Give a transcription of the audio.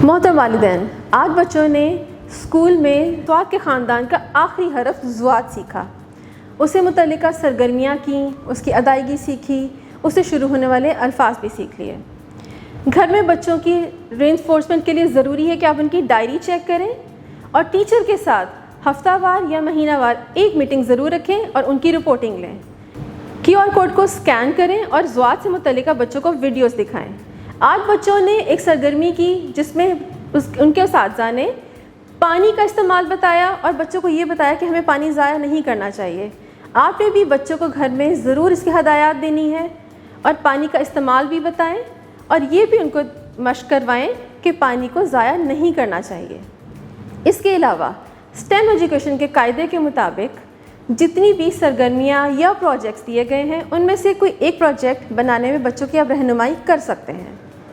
محترم والدین، آج بچوں نے اسکول میں سواد کے خاندان کا آخری حرف ضاد سیکھا، اسے متعلقہ سرگرمیاں کیں، اس کی ادائیگی سیکھی، اس سے شروع ہونے والے الفاظ بھی سیکھ لیے۔ گھر میں بچوں کی رینفورسمنٹ کے لیے ضروری ہے کہ آپ ان کی ڈائری چیک کریں اور ٹیچر کے ساتھ ہفتہ وار یا مہینہ وار ایک میٹنگ ضرور رکھیں اور ان کی رپورٹنگ لیں۔ QR کوڈ کو اسکین کریں اور ضاد سے متعلقہ بچوں کو ویڈیوز دکھائیں۔ آج بچوں نے ایک سرگرمی کی جس میں ان کے اساتذہ نے پانی کا استعمال بتایا اور بچوں کو یہ بتایا کہ ہمیں پانی ضائع نہیں کرنا چاہیے۔ آپ نے بھی بچوں کو گھر میں ضرور اس کی ہدایات دینی ہے اور پانی کا استعمال بھی بتائیں اور یہ بھی ان کو مشق کروائیں کہ پانی کو ضائع نہیں کرنا چاہیے۔ اس کے علاوہ STEM ایجوکیشن کے قاعدے کے مطابق جتنی بھی سرگرمیاں یا پروجیکٹس دیے گئے ہیں ان میں سے کوئی ایک پروجیکٹ بنانے میں بچوں کی آپ رہنمائی کر سکتے ہیں۔